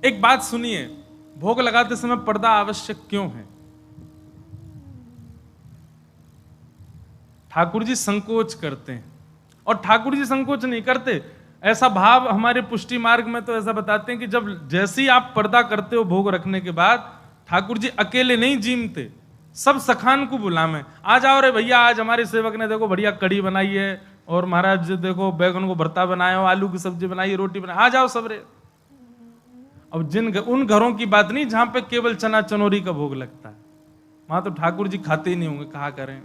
एक बात सुनिए, भोग लगाते समय पर्दा आवश्यक क्यों है? ठाकुर जी संकोच करते हैं, और ठाकुर जी संकोच नहीं करते। ऐसा भाव हमारे पुष्टि मार्ग में तो ऐसा बताते हैं कि जब जैसे ही आप पर्दा करते हो भोग रखने के बाद, ठाकुर जी अकेले नहीं जीमते, सब सखान को बुलावे, आ जाओ रे भैया, आज हमारे सेवक ने देखो बढ़िया कड़ी बनाई है, और महाराज देखो बैगन को भरता बनाया हो, आलू की सब्जी बनाई है, रोटी बनाई, आ जाओ सब रे। अब उन घरों की बात नहीं जहां पे केवल चना चनोरी का भोग लगता है, वहां तो ठाकुर जी खाते ही नहीं होंगे, कहा करें।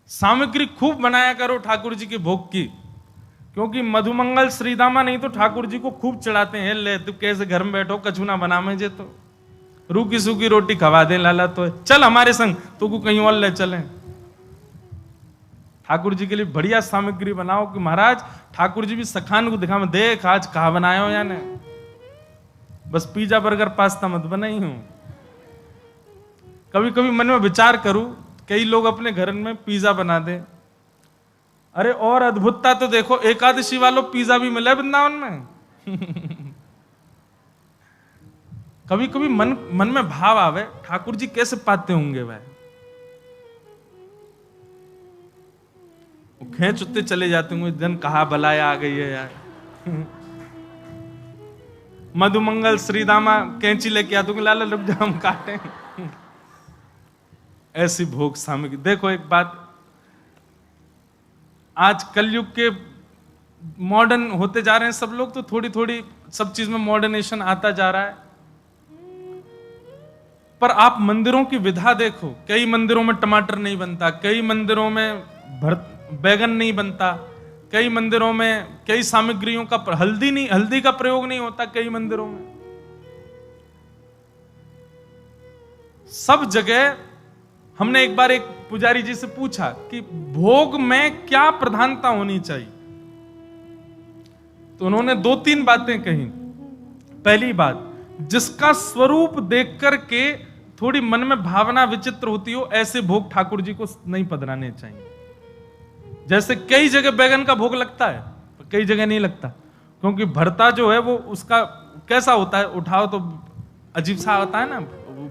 सामग्री खूब बनाया करो ठाकुर जी के भोग की, क्योंकि मधुमंगल श्रीदामा नहीं तो ठाकुर जी को खूब चढ़ाते हैं। ले तू कैसे घर में बैठो, कछु ना बना में जे तो रूखी सूखी रोटी खवा दे लाला, तो चल हमारे संग, तो को कहीं और ले चले। ठाकुर जी के लिए बढ़िया सामग्री बनाओ कि महाराज ठाकुर जी भी सखान को दिखा में, देख आज कहा बनाए हो या नहीं, बस पिज्जा बर्गर पास्ता मत बनाई हूं। कभी कभी मन में विचार करूं, कई लोग अपने घर में पिज्जा बना दे, अरे और अद्भुतता तो देखो, एकादशी वालों पिज्जा भी मिला वृंदावन में। कभी कभी मन में भाव आवे, ठाकुर जी कैसे पाते होंगे वह, खेच उतने चले जाते होंगे, दिन कहा बलाया आ गई है यार। मधुमंगल श्रीदामा कैंची लेके आते होंगे, लाला रुक जा हम काटें। ऐसी भोग सामग्री। देखो एक बात, आज कलयुग के मॉडर्न होते जा रहे हैं सब लोग, तो थोड़ी थोड़ी सब चीज में मॉडर्नेशन आता जा रहा है, पर आप मंदिरों की विधा देखो, कई मंदिरों में टमाटर नहीं बनता, कई मंदिरों में बैगन नहीं बनता, कई मंदिरों में कई सामग्रियों का हल्दी का प्रयोग नहीं होता, कई मंदिरों में। सब जगह हमने एक बार एक पुजारी जी से पूछा कि भोग में क्या प्रधानता होनी चाहिए, तो उन्होंने 2-3 बातें कही। पहली बात, जिसका स्वरूप देख करके थोड़ी मन में भावना विचित्र होती हो, ऐसे भोग ठाकुर जी को नहीं पधराने चाहिए। जैसे कई जगह बैगन का भोग लगता है, कई जगह नहीं लगता, क्योंकि भरता जो है वो उसका कैसा होता है, उठाओ तो अजीब सा होता है ना,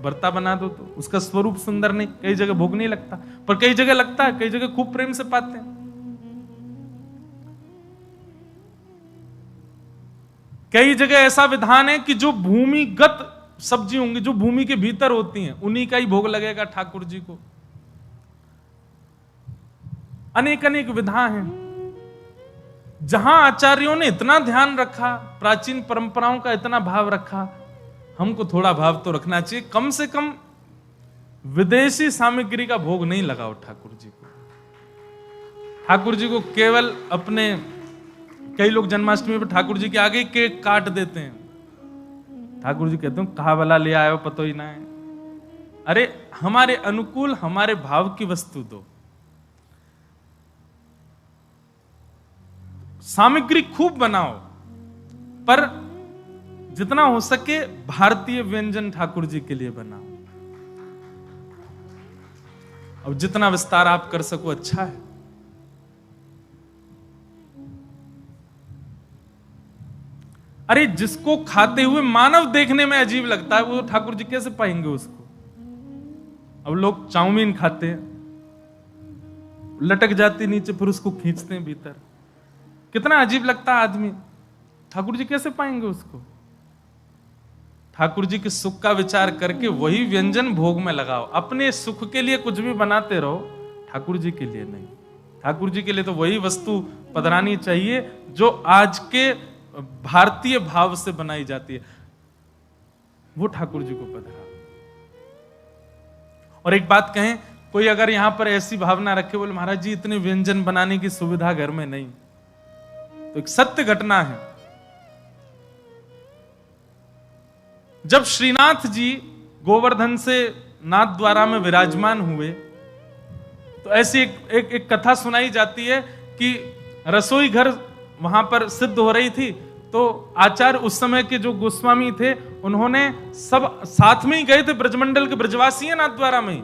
भरता बना दो तो उसका स्वरूप सुंदर नहीं, कई जगह भोग नहीं लगता, पर कई जगह लगता है, कई जगह खूब प्रेम से पाते हैं। कई जगह ऐसा विधान है कि जो भूमिगत सब्जी होंगी, जो भूमि के भीतर होती हैं, उन्हीं का ही भोग लगेगा ठाकुर जी को। अनेक अनेक विधा हैं। जहां आचार्यों ने इतना ध्यान रखा, प्राचीन परंपराओं का इतना भाव रखा, हमको थोड़ा भाव तो रखना चाहिए। कम से कम विदेशी सामग्री का भोग नहीं लगाओ ठाकुर जी को। ठाकुर जी को केवल अपने, कई लोग जन्माष्टमी पर ठाकुर जी के आगे ही केक काट देते हैं, ठाकुर जी कहते हैं कहा वाला ले आए हो पतो ही ना है। अरे हमारे अनुकूल हमारे भाव की वस्तु दो। सामग्री खूब बनाओ, पर जितना हो सके भारतीय व्यंजन ठाकुर जी के लिए बनाओ। अब जितना विस्तार आप कर सको अच्छा है। अरे जिसको खाते हुए मानव देखने में अजीब लगता है, वो ठाकुर जी कैसे पाएंगे उसको? अब लोग चाउमीन खाते हैं, लटक जाती नीचे, फिर उसको खींचते हैं भीतर, कितना अजीब लगता है आदमी, ठाकुर जी कैसे पाएंगे उसको? ठाकुर जी के सुख का विचार करके वही व्यंजन भोग में लगाओ। अपने सुख के लिए कुछ भी बनाते रहो, ठाकुर जी के लिए नहीं। ठाकुर जी के लिए तो वही वस्तु पधरानी चाहिए जो आज के भारतीय भाव से बनाई जाती है, वो ठाकुर जी को पधरा। और एक बात कहें, कोई अगर यहां पर ऐसी भावना रखे, बोले महाराज जी इतने व्यंजन बनाने की सुविधा घर में नहीं, तो एक सत्य घटना है। जब श्रीनाथ जी गोवर्धन से नाथ द्वारा में विराजमान हुए, तो ऐसी एक कथा सुनाई जाती है कि रसोई घर वहां पर सिद्ध हो रही थी, तो आचार्य उस समय के जो गोस्वामी थे, उन्होंने सब साथ में ही गए थे, ब्रजमंडल के ब्रजवासी है नाथ द्वारा में,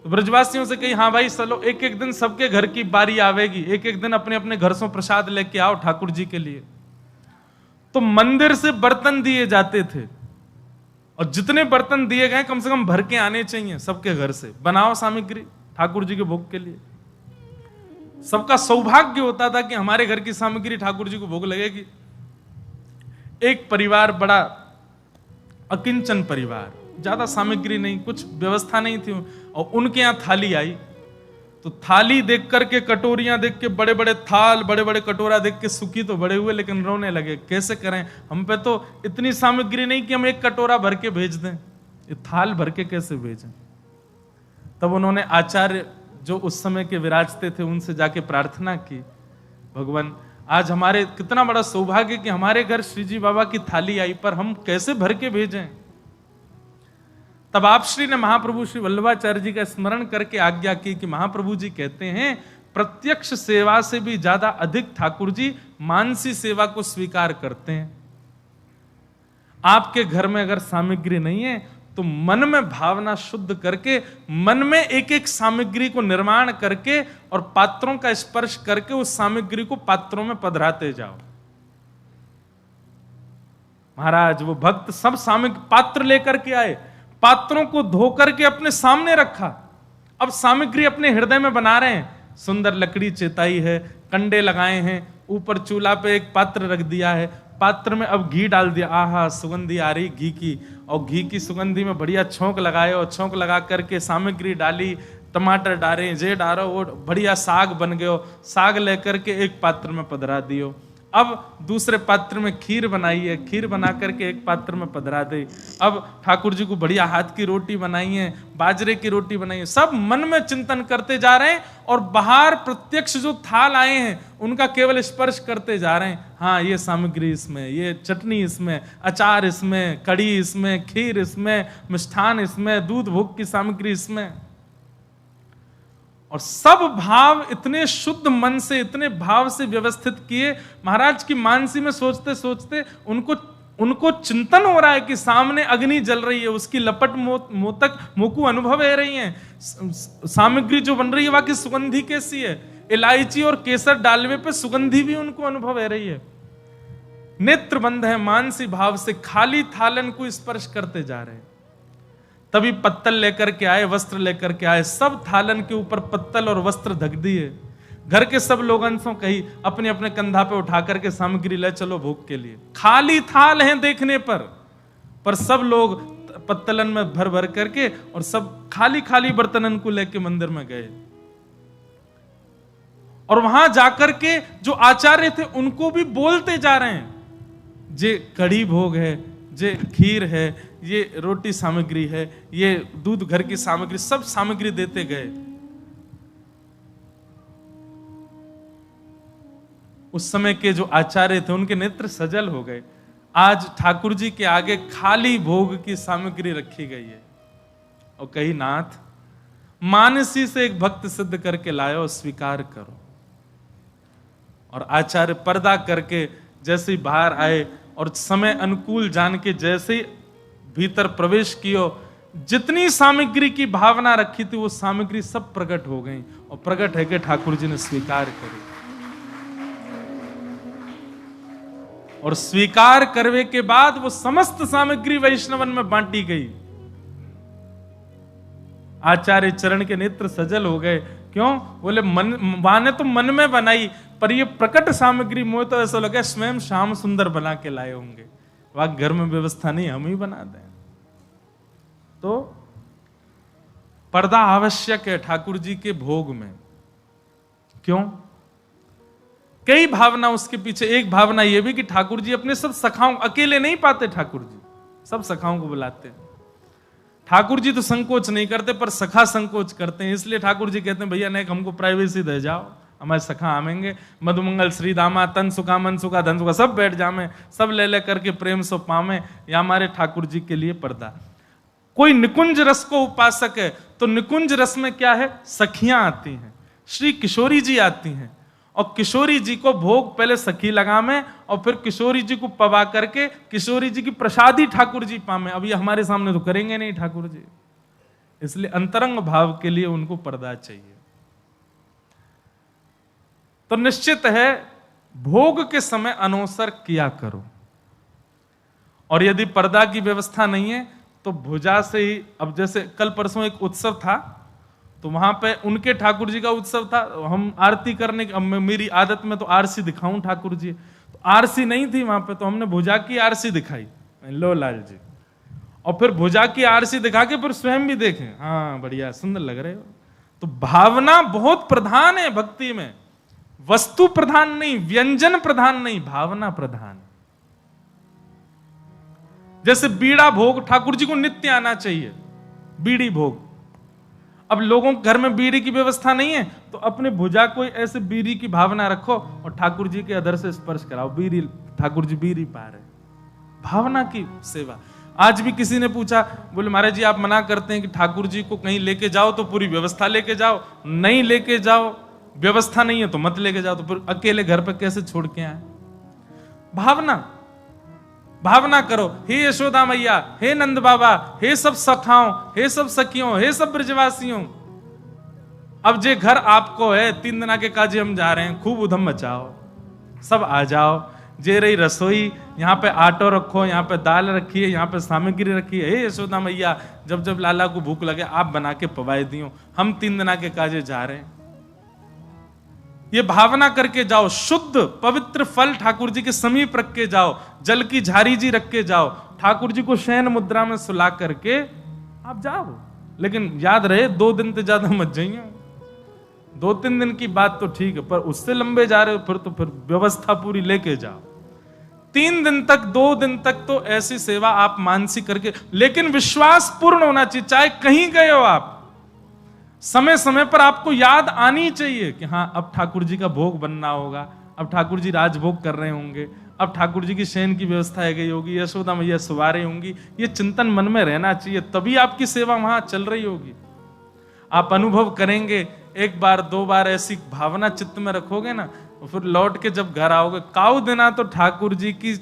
तो ब्रजवासियों से कही हाँ भाई चलो एक एक दिन सबके घर की बारी आवेगी, एक एक दिन अपने अपने घर से प्रसाद लेके आओ ठाकुर जी के लिए। तो मंदिर से बर्तन दिए जाते थे, और जितने बर्तन दिए गए कम से कम भर के आने चाहिए सबके घर से, बनाओ सामग्री ठाकुर जी के भोग के लिए। सबका सौभाग्य होता था कि हमारे घर की सामग्री ठाकुर जी को भोग लगेगी। एक परिवार, बड़ा अकिंचन परिवार, ज्यादा सामग्री नहीं, कुछ व्यवस्था नहीं थी, और उनके यहां थाली आई, तो थाली देख करके, कटोरियां देख के, बड़े बड़े थाल, बड़े बड़े कटोरा देख के सुखी तो बड़े हुए, लेकिन रोने लगे, कैसे करें, हम पे तो इतनी सामग्री नहीं कि हम एक कटोरा भर के भेज दें, ये थाल भर के कैसे भेजें। तब उन्होंने आचार्य जो उस समय के विराजते थे उनसे जाके प्रार्थना की, भगवान आज हमारे कितना बड़ा सौभाग्य कि हमारे घर श्री जी बाबा की थाली आई, पर हम कैसे भर के भेजें। तब आप श्री ने महाप्रभु श्री वल्लभाचार्य जी का स्मरण करके आज्ञा की कि महाप्रभु जी कहते हैं प्रत्यक्ष सेवा से भी ज्यादा अधिक ठाकुर जी मानसी सेवा को स्वीकार करते हैं। आपके घर में अगर सामग्री नहीं है तो मन में भावना शुद्ध करके, मन में एक एक सामग्री को निर्माण करके और पात्रों का स्पर्श करके उस सामग्री को पात्रों में पधराते जाओ। महाराज वो भक्त सब सामग्री पात्र लेकर के आए, पात्रों को धो करके अपने सामने रखा, अब सामग्री अपने हृदय में बना रहे हैं। सुंदर लकड़ी चेताई है, कंडे लगाए हैं, ऊपर चूल्हा पे एक पात्र रख दिया है, पात्र में अब घी डाल दिया, आहा सुगंधी आ रही घी की, और घी की सुगंधी में बढ़िया छोंक लगाए, और छोंक लगा करके सामग्री डाली, टमाटर डाले, जे डालो, वो बढ़िया साग बन गयो, साग लेकर के एक पात्र में पधरा दियो। अब दूसरे पात्र में खीर बनाई है, खीर बना करके एक पात्र में पधरा दे। अब ठाकुर जी को बढ़िया हाथ की रोटी बनाई है, बाजरे की रोटी बनाई है, सब मन में चिंतन करते जा रहे हैं, और बाहर प्रत्यक्ष जो थाल आए हैं उनका केवल स्पर्श करते जा रहे हैं। हाँ ये सामग्री इसमें, ये चटनी इसमें, अचार इसमें, कड़ी इसमें, खीर इसमें, मिष्ठान इसमें, दूध भोग की सामग्री इसमें, और सब भाव इतने शुद्ध मन से, इतने भाव से व्यवस्थित किए। महाराज की मानसी में सोचते सोचते उनको चिंतन हो रहा है कि सामने अग्नि जल रही है, उसकी लपट मोतक मोकू अनुभव है रही है, सामग्री जो बन रही है वहां की सुगंधी कैसी है, इलायची और केसर डालवे पे सुगंधी भी उनको अनुभव है रही है। नेत्र बंद है, मानसी भाव से खाली थालन को स्पर्श करते जा रहे हैं। तभी पत्तल लेकर के आए, वस्त्र लेकर के आए, सब थालन के ऊपर पत्तल और वस्त्र ढक दिए। घर के सब लोग अंशों कही अपने अपने कंधा पे उठा करके सामग्री ले चलो भोग के लिए। खाली थाल हैं देखने पर सब लोग पत्तलन में भर भर करके और सब खाली खाली बर्तनन को लेके मंदिर में गए। और वहां जाकर के जो आचार्य थे उनको भी बोलते जा रहे हैं, जे कड़ी भोग है, जे खीर है, ये रोटी सामग्री है, ये दूध घर की सामग्री, सब सामग्री देते गए। उस समय के जो आचार्य थे उनके नेत्र सजल हो गए। आज ठाकुर जी के आगे खाली भोग की सामग्री रखी गई है, और कही नाथ मानसी से एक भक्त सिद्ध करके लायो, स्वीकार करो। और आचार्य पर्दा करके जैसे ही बाहर आए और समय अनुकूल जान के जैसे ही भीतर प्रवेश कियो, जितनी सामग्री की भावना रखी थी वो सामग्री सब प्रकट हो गई, और प्रकट है कि ठाकुर जी ने स्वीकार करी। और स्वीकार करने के बाद वो समस्त सामग्री वैष्णवन में बांटी गई। आचार्य चरण के नेत्र सजल हो गए। क्यों? बोले मन ने तो मन में बनाई, पर ये प्रकट सामग्री मुझे तो ऐसा लगा स्वयं श्याम सुंदर बना के लाए होंगे, वहां घर में व्यवस्था नहीं, हम ही बना दें। तो पर्दा आवश्यक है ठाकुर जी के भोग में। क्यों? कई भावना उसके पीछे। एक भावना यह भी कि ठाकुर जी अपने सब सखाओं, अकेले नहीं पाते ठाकुर जी, सब सखाओं को बुलाते हैं। ठाकुर जी तो संकोच नहीं करते, पर सखा संकोच करते हैं, इसलिए ठाकुर जी कहते हैं भैया नहीं, हमको प्राइवेसी दे जाओ, हमारे सखा आवेंगे, मधुमंगल श्री दामा, तन सुखा मन सुखा धन सुखा, सब बैठ जामे, सब ले ले करके प्रेम सो पावे। या हमारे ठाकुर जी के लिए पर्दा। कोई निकुंज रस को उपासक है तो निकुंज रस में क्या है, सखियां आती हैं, श्री किशोरी जी आती हैं, और किशोरी जी को भोग पहले सखी लगामे, और फिर किशोरी जी को पवा करके किशोरी जी की प्रसादी ठाकुर जी पामे। अब ये हमारे सामने तो करेंगे नहीं ठाकुर जी, इसलिए अंतरंग भाव के लिए उनको पर्दा चाहिए। तो निश्चित है भोग के समय अनोसर किया करो। और यदि पर्दा की व्यवस्था नहीं है तो भुजा से ही, अब जैसे कल परसों एक उत्सव था तो वहां पे उनके ठाकुर जी का उत्सव था, हम आरती करने की, अब मेरी आदत में तो आरसी दिखाऊं ठाकुर जी, तो आरसी नहीं थी वहां पे, तो हमने भुजा की आरसी दिखाई, लो लाल जी, और फिर भुजा की आरसी दिखा के फिर स्वयं भी देखें, हाँ बढ़िया सुंदर लग रहे हो। तो भावना बहुत प्रधान है भक्ति में, वस्तु प्रधान नहीं, व्यंजन प्रधान नहीं, भावना प्रधान। जैसे बीड़ा भोग ठाकुर जी को नित्य आना चाहिए, बीड़ी भोग। अब लोगों के घर में बीड़ी की व्यवस्था नहीं है तो अपने भुजा कोई ऐसे बीड़ी की भावना रखो और ठाकुर जी के अधर से स्पर्श कराओ, बीड़ी, ठाकुर जी बीड़ी पा रहे, भावना की सेवा। आज भी किसी ने पूछा, बोले महाराज जी आप मना करते हैं कि ठाकुर जी को कहीं लेके जाओ तो पूरी व्यवस्था लेके जाओ, नहीं लेके जाओ, व्यवस्था नहीं है तो मत लेके जाओ, तो फिर अकेले घर पे कैसे छोड़ के आए? भावना, भावना करो, हे यशोदा मैया, हे नंद बाबा, हे सब सखाओं, हे सब सखियों, हे सब ब्रजवासियों, अब जे घर आपको है, 3 दिन के काजे हम जा रहे हैं, खूब उधम मचाओ, सब आ जाओ, जे रही रसोई, यहाँ पे आटो रखो, यहाँ पे दाल रखी है, यहाँ पे सामग्री रखी है, हे यशोदा मैया, जब जब लाला को भूख लगे आप बना के पवाए दियो, हम 3 दिन के काजे जा रहे हैं। ये भावना करके जाओ, शुद्ध पवित्र फल ठाकुर जी के समीप रख के जाओ, जल की झारी जी रख के जाओ, ठाकुर जी को शयन मुद्रा में सुला करके आप जाओ। लेकिन याद रहे 2 दिन से ज्यादा मत जाइए, 2-3 दिन की बात तो ठीक है, पर उससे लंबे जा रहे हो फिर तो फिर व्यवस्था पूरी लेके जाओ। 3 दिन तक 2 दिन तक तो ऐसी सेवा आप मानसिक करके, लेकिन विश्वास पूर्ण होना चाहिए, चाहे कहीं गए हो आप, समय समय पर आपको याद आनी चाहिए कि हाँ अब ठाकुर जी का भोग बनना होगा, अब ठाकुर जी राजभोग कर रहे होंगे, अब ठाकुर जी की शयन की व्यवस्था है गई होगी, यशोदा मैया सुवारे होंगी, ये चिंतन मन में रहना चाहिए, तभी आपकी सेवा वहां चल रही होगी। आप अनुभव करेंगे, 1 बार 2 बार ऐसी भावना चित्त में रखोगे ना, फिर लौट के जब घर आओगे, काऊ देना तो ठाकुर जी की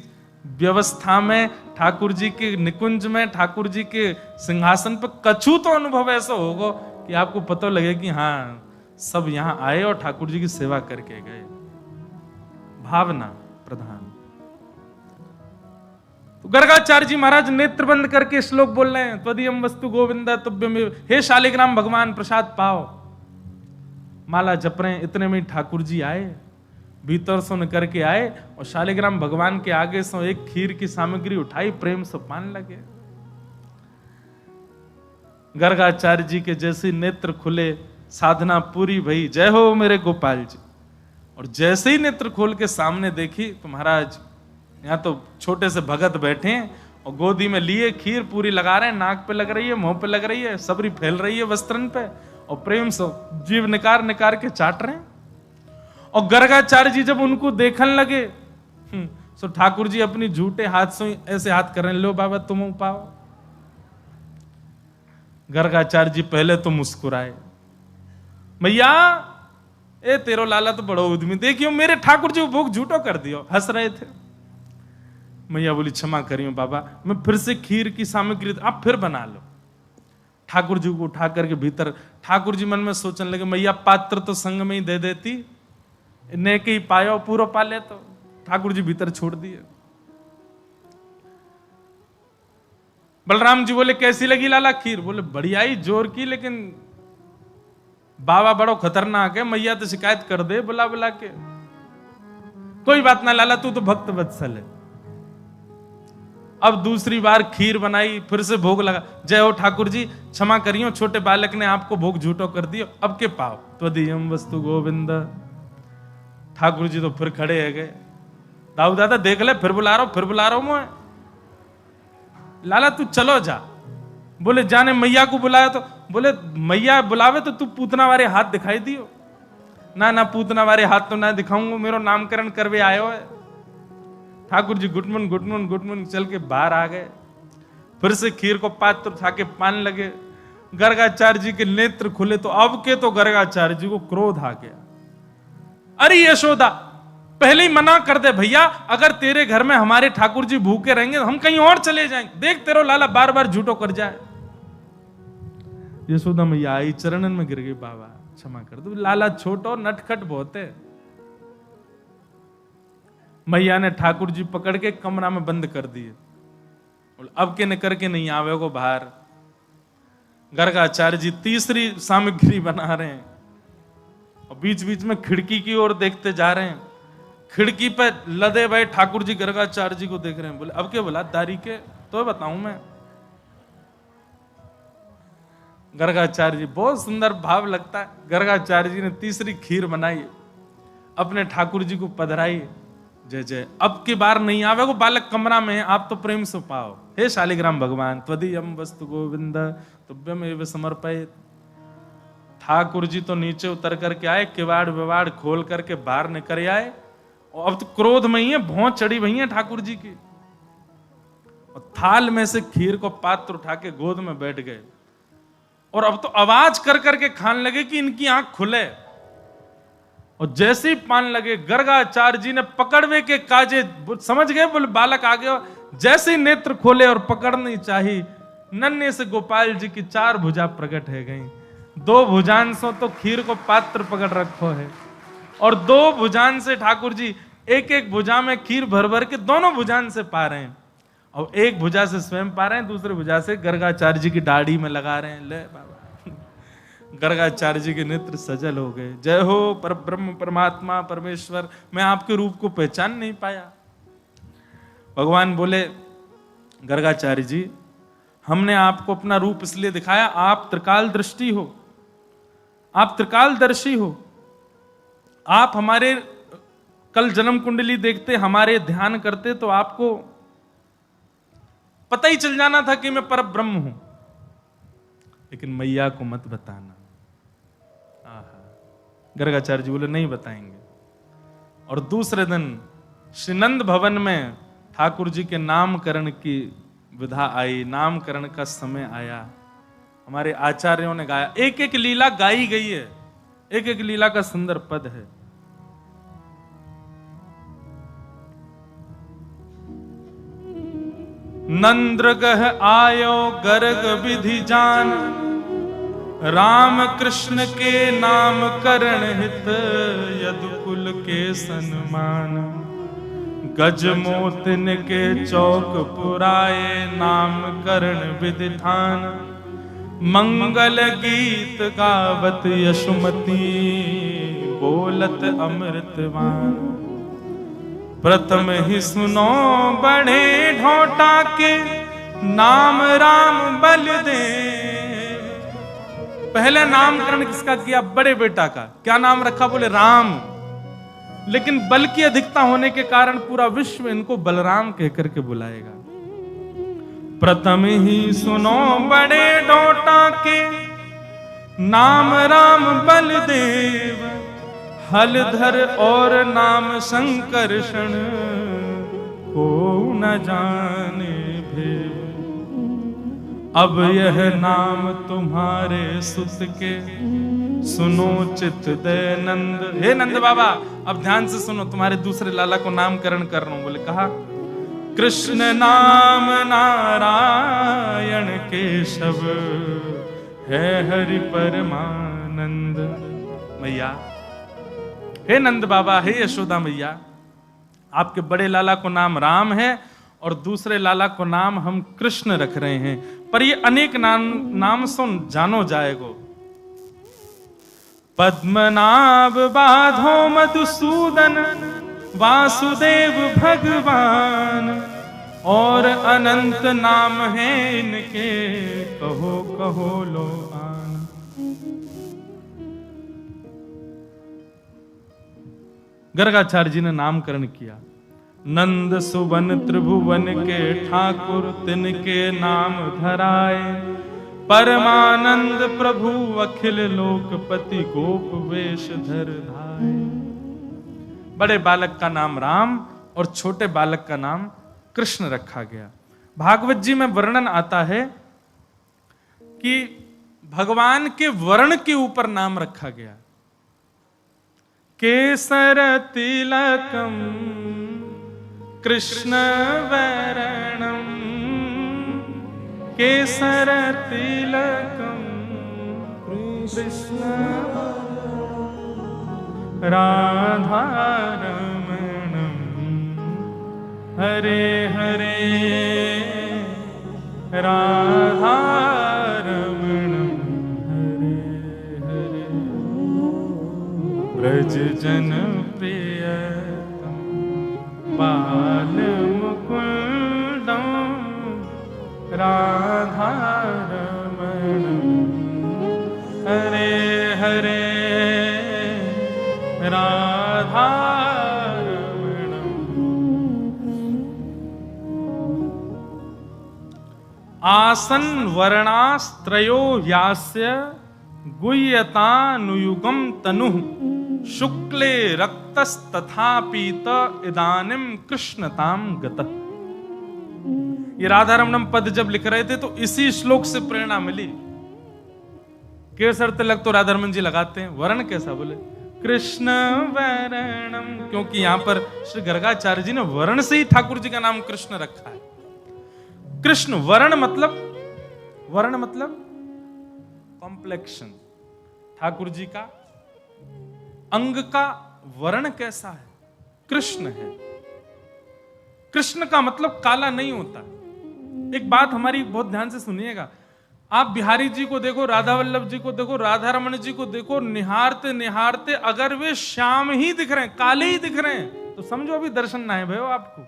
व्यवस्था में, ठाकुर जी के निकुंज में, ठाकुर जी के सिंहासन पर कछु तो अनुभव ऐसा होगा कि आपको पता लगे कि हाँ सब यहां आए और ठाकुर जी की सेवा करके गए। भावना प्रधान। तो गर्गाचार्य जी महाराज नेत्र बंद करके श्लोक बोल रहे हैं, त्वदीयम वस्तु गोविंदा तुभ्यमेव, हे शालिग्राम भगवान प्रसाद पाओ। माला जप रहे हैं, इतने में ठाकुर जी आए, भीतर से करके आए और शालिग्राम भगवान के आगे से एक खीर की सामग्री उठाई, प्रेम से पान लगे। गर्गाचार्य जी के जैसे नेत्र खुले, साधना पूरी भई, जय हो मेरे गोपाल जी। और जैसे ही नेत्र खोल के सामने देखी तो महाराज यहाँ तो छोटे से भगत बैठे हैं और गोदी में लिए खीर पूरी लगा रहे हैं, नाक पे लग रही है, मुंह पे लग रही है, सबरी फैल रही है वस्त्रन पे, और प्रेम से जीव निकार निकार के चाट रहे हैं। और गर्गाचार्य जी जब उनको देखने लगे तो ठाकुर जी अपनी झूठे हाथ से ऐसे हाथ कर रहे हैं, लो बाबा तुम पाओ। गर्गाचार्य जी पहले तो मुस्कुराए, मैया ए तेरो लाला तो बड़ो उद्यमी, देखियो मेरे ठाकुर जी को भोग झूठो कर दियो, हंस रहे थे। मैया बोली क्षमा करियो बाबा, मैं फिर से खीर की सामग्री आप फिर बना लो। ठाकुर जी को उठा करके भीतर, ठाकुर जी मन में सोचने लगे मैया पात्र तो संग में ही दे देती, ने के ही पायो पूरा पा ले, तो ठाकुर जी भीतर छोड़ दिए। बलराम जी बोले कैसी लगी लाला खीर? बोले बढ़िया ही, जोर की, लेकिन बाबा बड़ो खतरनाक है, मैया तो शिकायत कर दे बुला बुला के। कोई बात ना लाला, तू तो भक्त वत्सल है। अब दूसरी बार खीर बनाई, फिर से भोग लगा, जय हो ठाकुर जी क्षमा करियो, छोटे बालक ने आपको भोग झूठो कर दियो, अब के पाओ त्वदीयम वस्तु गोविंद। ठाकुर जी तो फिर खड़े है गए, दाऊ दादा देख ले, फिर बुला रहा हूं, फिर बुला रहा हूं मैं। लाला तू चलो जा। बोले जाने मैया को बुलाया तो? बोले मैया बुलावे तो तू पूतना वाले हाथ दिखाई दियो। ना ना पूतना वाले हाथ तो ना दिखाऊंगा, मेरो नामकरण करवे आयो है। ठाकुर जी गुटमुन गुटमुन गुटमुन चल के बाहर आ गए, फिर से खीर को पात्र उठा के पान लगे। गर्गाचार्य जी के नेत्र खुले तो अब के तो गर्गाचार्य जी को क्रोध आ गया, अरे यशोदा पहले ही मना कर दे भैया, अगर तेरे घर में हमारे ठाकुर जी भूखे रहेंगे तो हम कहीं और चले जाएंगे, देख तेरो लाला बार बार झूठो कर जाए। यशोदा मैया आई, चरणन में गिर गई, बाबा क्षमा कर दो, लाला छोटो नटखट बहुत है। मैया ने ठाकुर जी पकड़ के कमरा में बंद कर दिए। बोले अब के न करके नहीं आवे को बाहर। गर्गाचार्य जी तीसरी सामग्री बना रहे हैं और बीच बीच में खिड़की की ओर देखते जा रहे हैं। खिड़की पे लदे भाई ठाकुर जी गर्गाचार्य जी को देख रहे हैं। बोले अब क्या बोला दारी के तो बताऊं मैं। गर्गाचार्य जी बहुत सुंदर भाव लगता है। गर्गाचार्य जी ने तीसरी खीर बनाई, अपने ठाकुर जी को पधराई। जय जय अब की बार नहीं आवे को बालक कमरा में, आप तो प्रेम से पाओ। हे शालिग्राम भगवान त्वदीयम वस्तु गोविंद तुभ्यम एव समर्पयेत्। ठाकुर जी तो नीचे उतर करके आए, किवाड़ विवाड़ खोल करके बाहर निकल आए और अब तो क्रोध में ही है, भौं चढ़ी हुई है ठाकुर जी की। और थाल में से खीर को पात्र उठा के गोद में बैठ गए और अब तो आवाज कर करके खाने लगे कि इनकी आंख खुले। और जैसे ही पान लगे गर्गाचार्य जी ने पकड़वे के काजे, समझ गए बोले बालक आ गया। जैसे ही नेत्र खोले और पकड़नी चाहिए, नन्हे से गोपाल जी की 4 भुजा प्रकट है गई। 2 भुजान से तो खीर को पात्र पकड़ रखो है और 2 भुजान से ठाकुर जी एक एक भुजा में खीर भर भर के दोनों भुजान से पा रहे हैं। और एक भुजा से स्वयं पा रहे हैं, दूसरी भुजा से गर्गाचार्य जी की दाढ़ी में लगा रहे हैं। ले बाबा गर्गाचार्य जी के नेत्र सजल हो गए। जय हो पर ब्रह्म परमात्मा परमेश्वर, मैं आपके रूप को पहचान नहीं पाया। भगवान बोले गर्गाचार्य जी हमने आपको अपना रूप इसलिए दिखाया, आप त्रिकाल दृष्टि हो, आप त्रिकालदर्शी हो। आप हमारे कल जन्म कुंडली देखते, हमारे ध्यान करते तो आपको पता ही चल जाना था कि मैं पर ब्रह्म हूं, लेकिन मैया को मत बताना। गर्गाचार्य जी बोले नहीं बताएंगे। और दूसरे दिन श्री नंद भवन में ठाकुर जी के नामकरण की विधा आई, नामकरण का समय आया। हमारे आचार्यों ने गाया, एक एक लीला गाई गई है, एक एक लीला का सुंदर पद है। नंद्रगह आयो गर्ग विधि जान, राम कृष्ण के नाम करण हित, यदुकुल के सन्मान। गज मोतिन के चौक पुराए, नाम करण विधि ठान। मंगल गीत गावत यशुमती, बोलत अमृतवान। प्रथम ही सुनो बड़े ढोटा के, नाम राम बलदेव। पहले नामकरण किसका किया? बड़े बेटा का। क्या नाम रखा? बोले राम। लेकिन बल की अधिकता होने के कारण पूरा विश्व इनको बलराम कहकर के बुलाएगा। प्रथम ही सुनो बड़े ढोटा के, नाम राम बलदेव। हलधर और नाम संकर्षण, को न जाने भेद। अब यह नाम तुम्हारे सुत के, सुनो चित दे नंद। हे नंद बाबा अब ध्यान से सुनो, तुम्हारे दूसरे लाला को नामकरण कर रहा हूं। बोले कहा, कृष्ण नाम नारायण केशव, है हरि परमानंद। मैया, हे नंद बाबा, हे यशोदा मैया, आपके बड़े लाला को नाम राम है और दूसरे लाला को नाम हम कृष्ण रख रहे हैं, पर ये अनेक नाम सुन जानो जाएगो। पद्मनाभ बाधो मधुसूदन, वासुदेव भगवान। और अनंत नाम है इनके, कहो कहो लो आन। गर्गाचार्य जी ने नामकरण किया। नंद सुवन त्रिभुवन के ठाकुर, तिनके नाम धराए। परमानंद प्रभु अखिल लोकपति, गोप वेश धर धाय। बड़े बालक का नाम राम और छोटे बालक का नाम कृष्ण रखा गया। भागवत जी में वर्णन आता है कि भगवान के वर्ण के ऊपर नाम रखा गया। केसर तिलकम कृष्ण वरणम, केसर तिलकम कृष्ण राधा रमणम। हरे हरे राधारमणं हरे हरे ब्रज जन प्रियतम बालमुकुंदं राधारमणं हरे हरे राधारमणं। आसन वर्णास्त्रयो ह्यास्य गुह्यतानुयुगं तनुः शुक्ले रक्तस्तथा पीत इदानीं कृष्णतां गतः। ये राधारमणम पद जब लिख रहे थे तो इसी श्लोक से प्रेरणा मिली। केसर तिलक तो राधारमण जी लगाते हैं, वर्ण कैसा बोले कृष्ण वर्णम, क्योंकि यहां पर श्री गर्गाचार्य जी ने वर्ण से ही ठाकुर जी का नाम कृष्ण रखा है। कृष्ण वर्ण मतलब कॉम्प्लेक्शन। ठाकुर जी का अंग का वर्ण कैसा है? कृष्ण है। कृष्ण का मतलब काला नहीं होता। एक बात हमारी बहुत ध्यान से सुनिएगा, आप बिहारी जी को देखो, राधा वल्लभ जी को देखो, राधा रमण जी को देखो, निहारते निहारते अगर वे श्याम ही दिख रहे हैं, काले ही दिख रहे हैं, तो समझो अभी दर्शन ना है भयो आपको।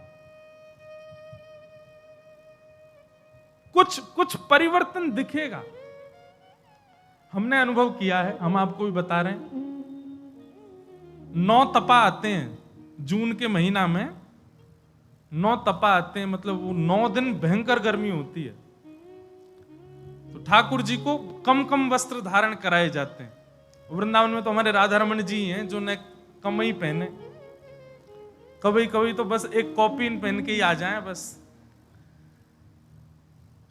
कुछ परिवर्तन दिखेगा। हमने अनुभव किया है, हम आपको भी बता रहे हैं। 9 तपा आते हैं जून के महीना में, 9 तपा आते हैं, मतलब वो 9 दिन भयंकर गर्मी होती है। तो ठाकुर जी को कम कम वस्त्र धारण कराए जाते हैं। वृंदावन में तो हमारे राधारमण जी हैं जो न कम ही पहने, कभी कभी तो बस एक कॉपीन पहन के ही आ जाएं बस।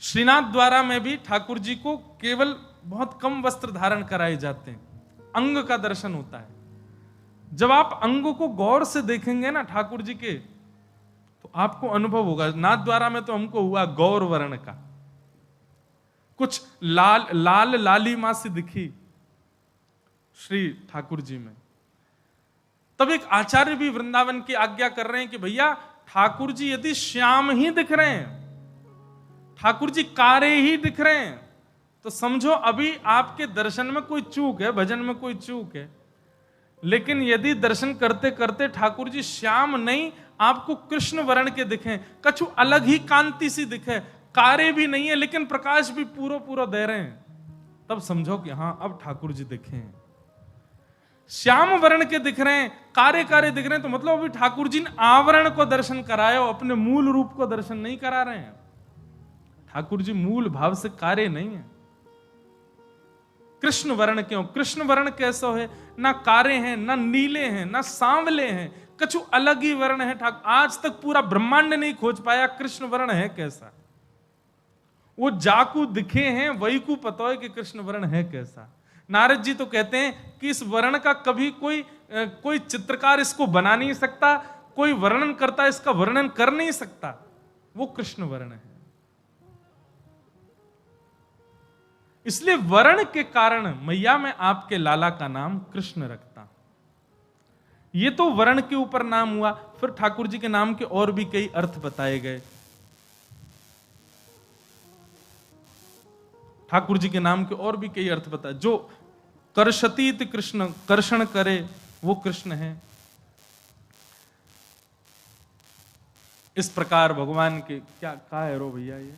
श्रीनाथ द्वारा में भी ठाकुर जी को केवल बहुत कम वस्त्र धारण कराए जाते हैं, अंग का दर्शन होता है। जब आप अंगों को गौर से देखेंगे ना ठाकुर जी के, तो आपको अनुभव होगा। नाथ द्वारा में तो हमको हुआ गौर वर्ण का, कुछ लाल लालिमा सी दिखी श्री ठाकुर जी में। तब एक आचार्य भी वृंदावन की आज्ञा कर रहे हैं कि भैया ठाकुर जी यदि श्याम ही दिख रहे हैं, ठाकुर जी कारे ही दिख रहे हैं, तो समझो अभी आपके दर्शन में कोई चूक है, भजन में कोई चूक है। लेकिन यदि दर्शन करते करते ठाकुर जी श्याम नहीं, आपको कृष्ण वर्ण के दिखें, कछु अलग ही कांति सी दिखे, कारे भी नहीं है लेकिन प्रकाश भी पूरा दे रहे हैं, तब समझो कि हां अब ठाकुर जी दिखे हैं। श्याम वर्ण के दिख रहे हैं, कारे कारे दिख रहे हैं, तो मतलब अभी ठाकुर जी ने आवरण को दर्शन कराया, अपने मूल रूप को दर्शन नहीं करा रहे हैं। ठाकुर जी मूल भाव से कारे नहीं है। कृष्ण वर्ण क्यों? कृष्ण वर्ण कैसा है? ना कारे हैं, ना नीले हैं, ना सांवले हैं, कछु अलग ही वर्ण है। ठाकुर आज तक पूरा ब्रह्मांड नहीं खोज पाया कृष्ण वर्ण है कैसा। वो जाकू दिखे हैं वही को पता है कि कृष्ण वर्ण है कैसा। नारद जी तो कहते हैं कि इस वर्ण का कभी कोई चित्रकार इसको बना नहीं सकता, कोई वर्णन करता इसका वर्णन कर नहीं सकता। वो कृष्ण वर्ण है। इसलिए वर्ण के कारण मैया मैं आपके लाला का नाम कृष्ण रखता हूं। ये तो वर्ण के ऊपर नाम हुआ, फिर ठाकुर जी के नाम के और भी कई अर्थ बताए गए। ठाकुर जी के नाम के और भी कई अर्थ बताए। जो कर्षतीत कृष्ण, कर्षण करे वो कृष्ण है। इस प्रकार भगवान के क्या है रो भैया, ये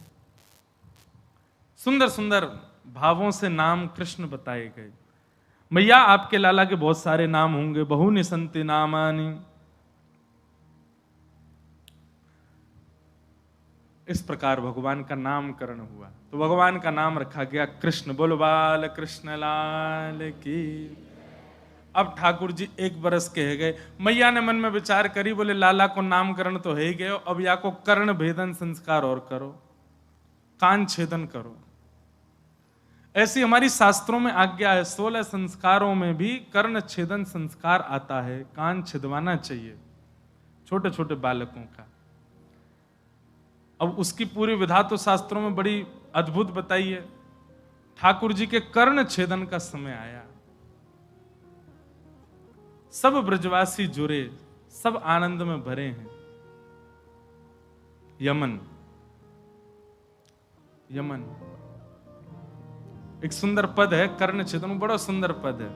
सुंदर सुंदर भावों से नाम कृष्ण बताए गए। मैया आपके लाला के बहुत सारे नाम होंगे, बहुनि संति नामानि। इस प्रकार भगवान का नामकरण हुआ, तो भगवान का नाम रखा गया कृष्ण। बोलो बाल कृष्ण लाल की। अब ठाकुर जी 1 बरस के है गए। मैया ने मन में विचार करी, बोले लाला को नामकरण तो है ही गए, अब या को कर्ण भेदन संस्कार और करो, कान छेदन करो। ऐसी हमारी शास्त्रों में आज्ञा है, 16 संस्कारों में भी कर्ण छेदन संस्कार आता है, कान छिदवाना चाहिए छोटे छोटे बालकों का। अब उसकी पूरी विधा तो शास्त्रों में बड़ी अद्भुत बताई है। ठाकुर जी के कर्ण छेदन का समय आया, सब ब्रजवासी जुड़े, सब आनंद में भरे हैं। Yemen Yemen. एक सुंदर पद है कर्ण छेदन, बड़ा सुंदर पद है।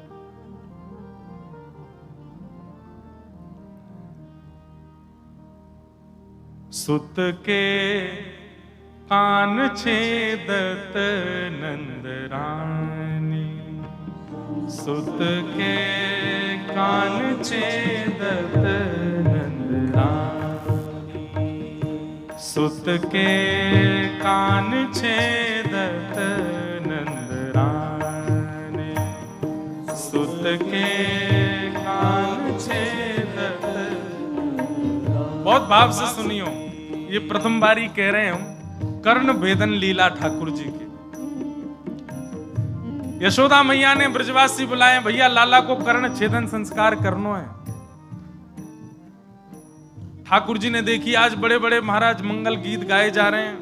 सुत के कान छेदत नंदरानी, सुत के कान छेदत नंदरानी, सुत के कान छेदत नंदरानी, सुत के कान छेदत। बहुत भाव से सुनियो, ये प्रथम बारी कह रहे हैं हम कर्ण भेदन लीला ठाकुर जी की। यशोदा मैया ने ब्रजवासी बुलाए, भैया लाला को कर्ण छेदन संस्कार करना है। ठाकुर जी ने देखी आज बड़े बड़े महाराज मंगल गीत गाए जा रहे हैं,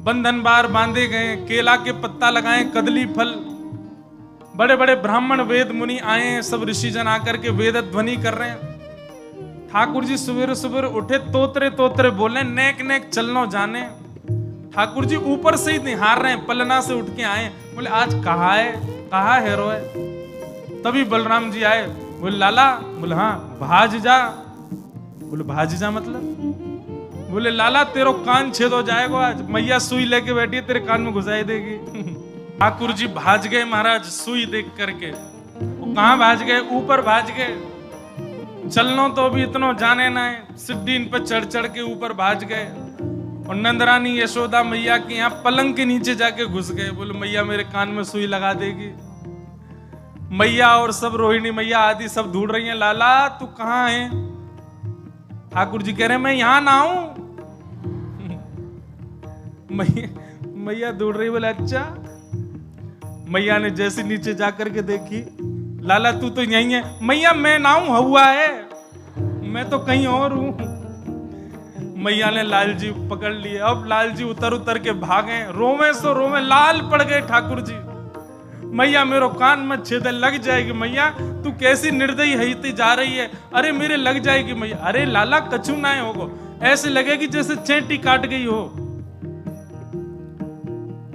बंधन बार बांधे गए, केला के पत्ता लगाए, कदली फल, बड़े बड़े ब्राह्मण वेद मुनि आए हैं, सब ऋषिजन आकर के वेद ध्वनि कर रहे हैं। ठाकुर जी सुबह सुबह उठे, तोतरे तोतरे बोले, नेक नेक चलनो जाने। ठाकुर जी ऊपर से ही निहार रहे हैं, पलना से उठ के आए, बोले आज कहा है रोए। तभी बलराम जी आए, बोले लाला, बोले हाँ भाज जा। बोले भाज जा मतलब? बोले लाला तेरो कान छेद हो जाएगा आज, मैया सुई लेके बैठी है, तेरे कान में घुसाई देगी। ठाकुर जी भाज गए महाराज सुई देख करके। वो कहां भाज गए? ऊपर भाज गए। चलनो तो भी इतना जाने ना है, सिद्धि इन पर चढ़ चढ़ के ऊपर भाज गए। और नंदरानी यशोदा मैया के यहाँ पलंग के नीचे जाके घुस गए। बोले मैया मेरे कान में सुई लगा देगी। मैया और सब रोहिणी मैया आदि सब ढूंढ रही हैं, लाला तू कहाँ है? ठाकुर जी कह रहे हैं मैं यहां ना हूं। मैया ढूंढ रही, बोले अच्छा। मैया ने जैसे नीचे जाकर के देखी, लाला तू तो यहीं है। मैया मैं ना हूं, हुआ है, मैं तो कहीं और हूं। मैया ने लाल जी पकड़ लिए। अब लाल जी उतर उतर के भागे, रोवे सो रोवे, लाल पड़ गए ठाकुर जी। मैया मेरो कान में छेद लग जाएगी। मैया तू कैसी निर्दयी हईती जा रही है? अरे मेरे लग जाएगी मैया। अरे लाला कछु ना होगो, ऐसे लगेगी जैसे चेंटी काट गई हो।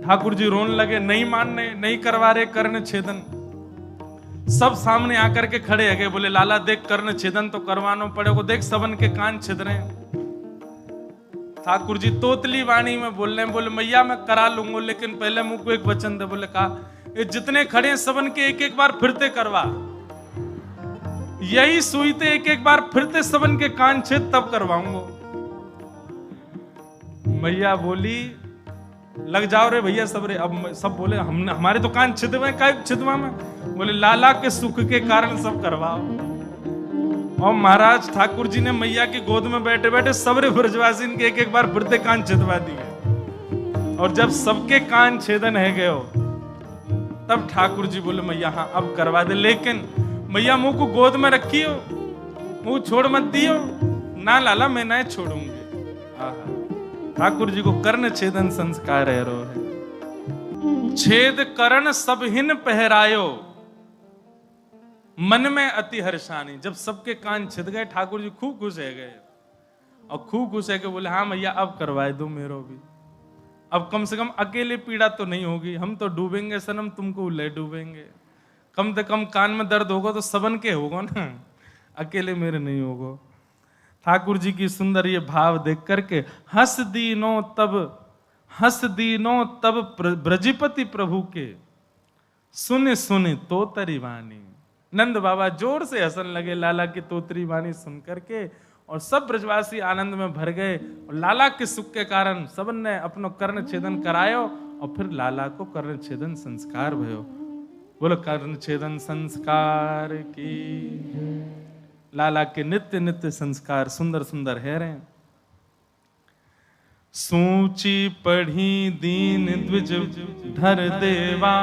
ठाकुर जी रोने लगे, नहीं मानने, नहीं करवा रहे कर्ण छेदन। सब सामने आकर के खड़े है गए, बोले लाला देख कर्ण छेदन तो करवाना पड़ेगा, देख सबन के कान छिद रहे हैं। ठाकुर जी तोतली वाणी में बोल रहे हैं, बोले मैया मैं करा लूंगा, लेकिन पहले मुंह को एक वचन दे। बोले कहा ये जितने खड़े हैं सबन के एक एक बार फिरते करवा, यही सुईते एक एक बार फिरते सबन के कान छेद तब करवाऊंगा। मैया बोली लग जाओ रे भैया सब रे। अब सब बोले हम हमारे तो कान छिदवे, काय छिदवा में? बोले लाला के सुख के कारण सब करवाओ। और महाराज ठाकुर जी ने मैया की गोद में बैठे बैठे सबरे ब्रजवासी के एक एक बार फिरते कान छिदवा दिए। और जब सबके कान छेदन है गए हो, तब ठाकुर जी बोले मैया हाँ अब करवा दे, लेकिन मैया मुंह को गोद में रखी हो, मुंह छोड़ मत दियो। ना लाला मैं नहीं छोड़ूंगी। ठाकुर जी को कर्ण छेदन संस्कार है रो है। छेद कर्ण सब हिन पहरायो, मन में अति हर्षानी। जब सबके कान छिद गए ठाकुर जी खूब खुश है गए, और खूब खुश है के बोले हाँ मैया अब करवाए दो मेरो भी। अब कम से कम अकेले पीड़ा तो नहीं होगी, हम तो डूबेंगे सनम, तुमको ले डूबेंगे। कम से कम कान में दर्द होगा तो सबन के होगा ना, अकेले मेरे नहीं होगा। ठाकुर जी की सुंदर ये भाव देख करके हंस दीनो तब ब्रजपति प्रभु के, सुन सुन तोतरी वाणी। नंद बाबा जोर से हंसने लगे लाला की तोतरी वाणी सुन करके, और सब ब्रजवासी आनंद में भर गए। और लाला के सुख के कारण सबन ने अपनो कर्ण छेदन करायो, और फिर लाला को कर्ण छेदन संस्कार भयो। बोलो कर्ण छेदन संस्कार की। लाला के नित्य नित्य संस्कार सुंदर सुंदर है रहे। सूची पढ़ी दीन द्विज धर देवा,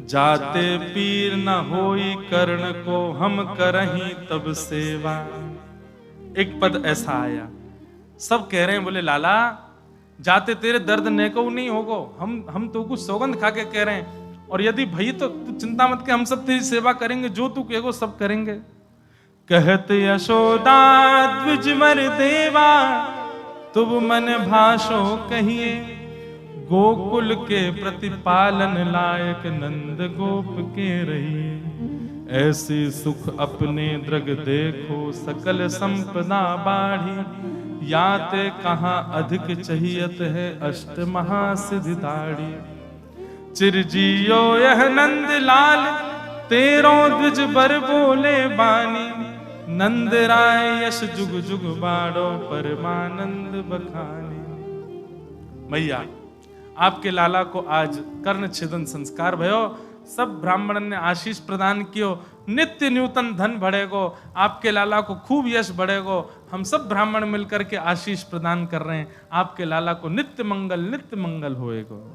जाते पीर न होई कर्ण को हम करही तब सेवा। एक पद ऐसा आया, सब कह रहे हैं बोले लाला जाते तेरे दर्द नेको नहीं होगो, हम तो कुछ सौगंध खा के कह रहे हैं, और यदि भई तो तू चिंता मत के, हम सब तेरी सेवा करेंगे, जो तू कहेगो सब करेंगे। कहत यशोदा द्विज मर देवा, तुम मन भाषो कहिए, गोकुल के प्रतिपालन लायक नंद गोप के रहिए। ऐसे सुख अपने दृग देखो सकल संपदा बाढ़ी। याते कहाँ अधिक चाहियत है अष्ट महासिद्धि दाढ़ी। चिरजियो यह नंद लाल तेरो द्विज बर बोले बानी। नंद राय यश जुग जुग बाड़ो परमानंद बखानी। मैया आपके लाला को आज कर्ण छेदन संस्कार भयो। सब ब्राह्मण ने आशीष प्रदान कियो। नित्य न्यूतन धन बढ़ेगो। आपके लाला को खूब यश बढ़ेगो। हम सब ब्राह्मण मिलकर के आशीष प्रदान कर रहे हैं। आपके लाला को नित्य मंगल होएगो।